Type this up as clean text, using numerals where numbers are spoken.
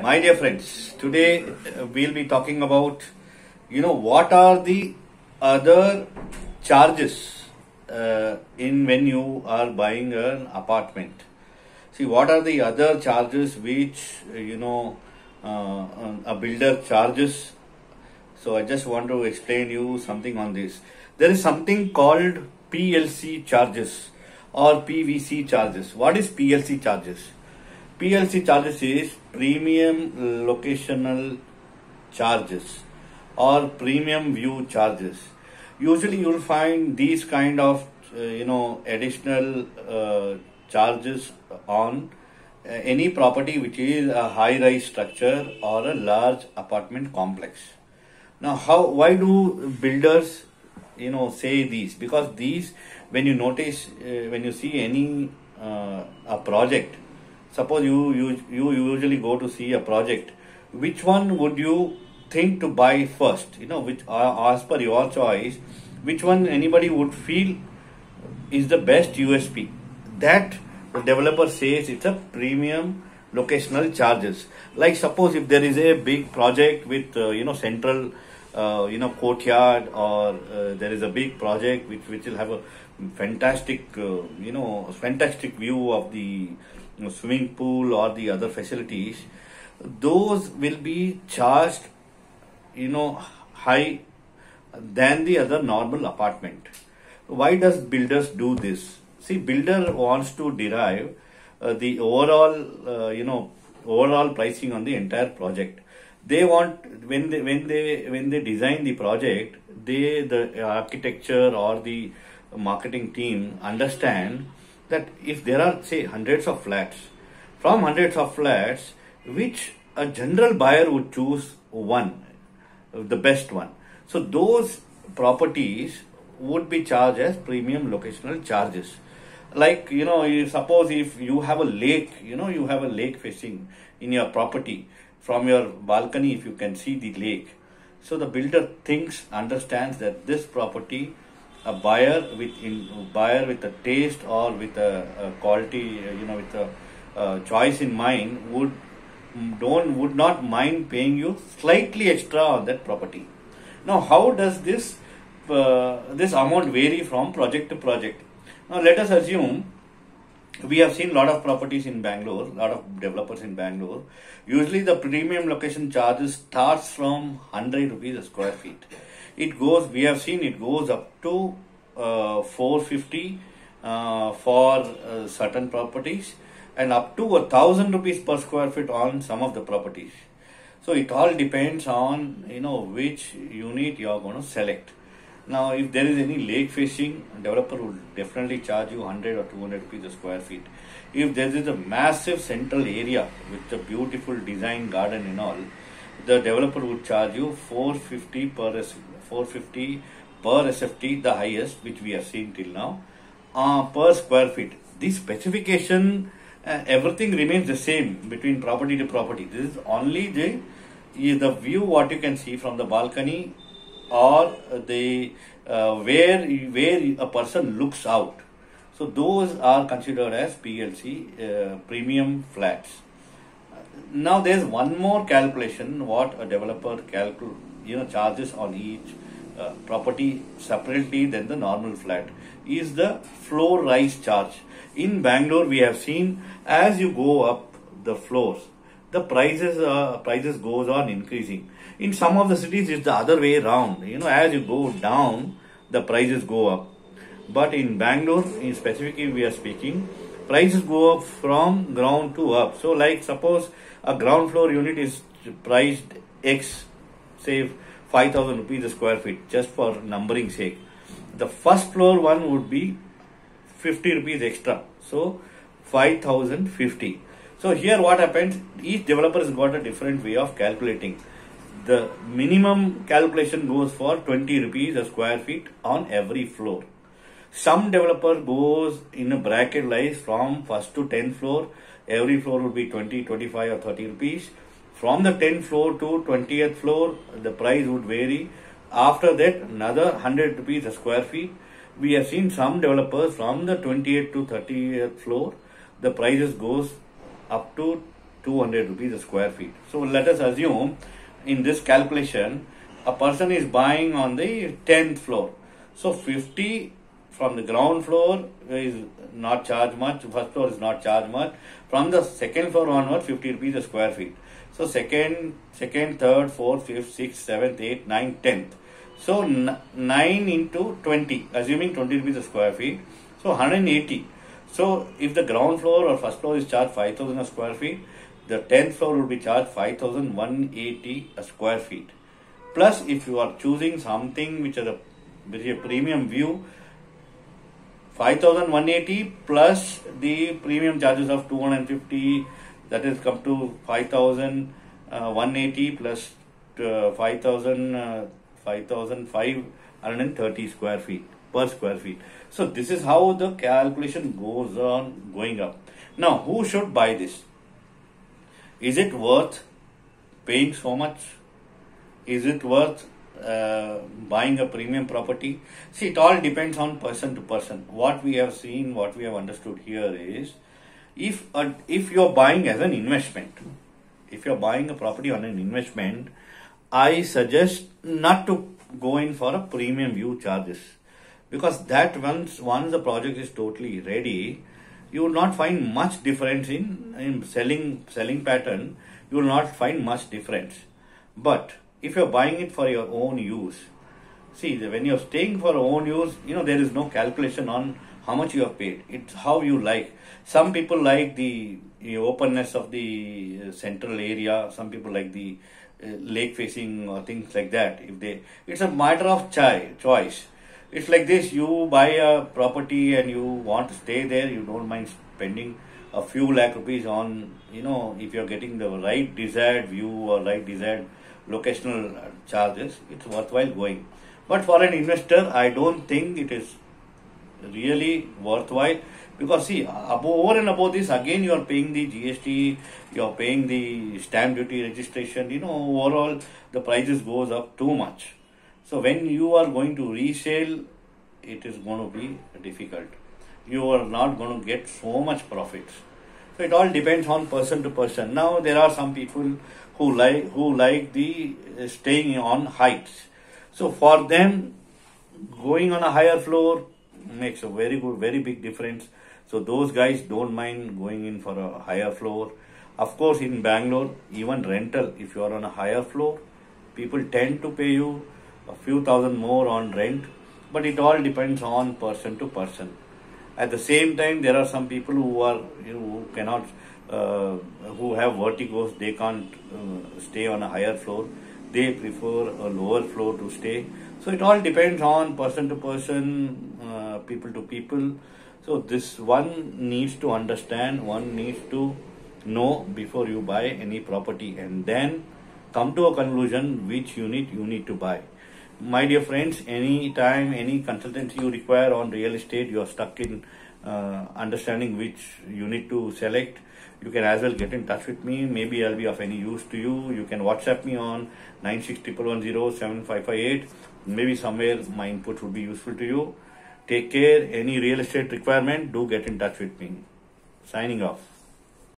My dear friends, today we'll be talking about, what are the other charges in when you are buying an apartment. See, what are the other charges which, a builder charges. So I just want to explain you something on this. There is something called PLC charges or PVC charges. What is PLC charges? PLC charges is premium locational charges or premium view charges. Usually you will find these kind of additional charges on any property which is a high-rise structure or a large apartment complex. Now, why do builders say these? Because these, when you notice, when you see any a project, suppose you usually go to see a project, which one would you think to buy first? Which as per your choice, which one anybody would feel is the best USP? That the developer says it's a premium locational charges. Like suppose if there is a big project with central courtyard, or there is a big project which will have a fantastic fantastic view of the swimming pool or the other facilities, those will be charged high than the other normal apartment. Why does builders do this? See, builder wants to derive the overall pricing on the entire project. They want, when they design the project, the architecture or the marketing team understand that if there are, say, hundreds of flats, from hundreds of flats, which a general buyer would choose one, the best one. So those properties would be charged as premium locational charges. Like, suppose if you have a lake, you have a lake facing in your property. From your balcony, if you can see the lake. So the builder understands that this property, a buyer with a taste or with a quality, with a choice in mind would not mind paying you slightly extra on that property. Now, how does this amount vary from project to project? Now, let us assume we have seen a lot of properties in Bangalore, a lot of developers in Bangalore. Usually the premium location charges starts from 100 rupees a square feet. We have seen it goes up to 450 for certain properties, and up to 1,000 rupees per square feet on some of the properties. So it all depends on which unit you are going to select. Now, if there is any lake facing, developer will definitely charge you 100 or 200 rupees a square feet. If there is a massive central area with a beautiful design garden and all, the developer would charge you 450 per SFT, the highest which we have seen till now, per square feet. This specification, everything remains the same between property to property. This is only the view what you can see from the balcony, or the where a person looks out. So those are considered as PLC, premium flats. Now there's one more calculation what a developer charges on each property separately than the normal flat is the floor rise charge. In Bangalore, we have seen as you go up the floors, the prices goes on increasing. In some of the cities, it's the other way around. As you go down, the prices go up. But in Bangalore, specifically we are speaking, prices go up from ground to up. So like suppose a ground floor unit is priced X, say 5,000 rupees a square feet, just for numbering sake. The first floor one would be 50 rupees extra. So 5,050. So here what happens, each developer has got a different way of calculating. The minimum calculation goes for 20 rupees a square feet on every floor. Some developer goes in a bracket wise from first to 10th floor. Every floor would be 20, 25 or 30 rupees. From the 10th floor to 20th floor, the price would vary. After that, another 100 rupees a square feet. We have seen some developers from the 28th to 30th floor, the prices goes up to 200 rupees a square feet. So let us assume in this calculation, a person is buying on the 10th floor. So 50 from the ground floor is not charged much, first floor is not charged much. From the second floor onward, 50 rupees a square feet. So second, third, fourth, fifth, sixth, seventh, eighth, ninth, 10th. So 9 into 20, assuming 20 rupees a square feet. So 180. So if the ground floor or first floor is charged 5,000 a square feet, the 10th floor will be charged 5,180 a square feet. Plus, if you are choosing something which is a premium view, 5,180 plus the premium charges of 250, that is come to 5,180 plus 5,530 square feet per square feet. So this is how the calculation goes on going up. Now, who should buy this? Is it worth paying so much? Is it worth buying a premium property? See, it all depends on person to person. What we have seen, what we have understood here is, if you are buying as an investment, if you are buying a property on an investment, I suggest not to go in for a premium view charges, because that once the project is totally ready, you will not find much difference in selling pattern. You will not find much difference. But if you are buying it for your own use, see, when you are staying for your own use, there is no calculation on how much you have paid. It's how you like. Some people like the openness of the central area. Some people like the lake facing or things like that. It's a matter of choice. It's like this: you buy a property and you want to stay there. You don't mind spending a few lakh rupees on, if you're getting the right desired view or right desired locational charges, it's worthwhile going. But for an investor, I don't think it is really worthwhile, because see, over and above this, again you are paying the GST, you are paying the stamp duty registration. Overall the prices goes up too much. So when you are going to resale, it is going to be difficult. You are not going to get so much profits. So it all depends on person to person. Now there are some people who like the staying on heights. So for them, going on a higher floor makes a very big difference. So those guys don't mind going in for a higher floor. Of course, in Bangalore, even rental, if you are on a higher floor, people tend to pay you a few thousand more on rent, but it all depends on person to person. At the same time, there are some people who are, who cannot, who have vertigos, they can't stay on a higher floor. They prefer a lower floor to stay. So it all depends on person to person, people to people. So this one needs to understand, one needs to know before you buy any property, and then come to a conclusion which unit you need to buy. My dear friends, any time, any consultancy you require on real estate, you are stuck in understanding which unit to select, you can as well get in touch with me. Maybe I'll be of any use to you. You can WhatsApp me on 9611107558. Maybe somewhere my input would be useful to you. Take care. Any real estate requirement, do get in touch with me. Signing off.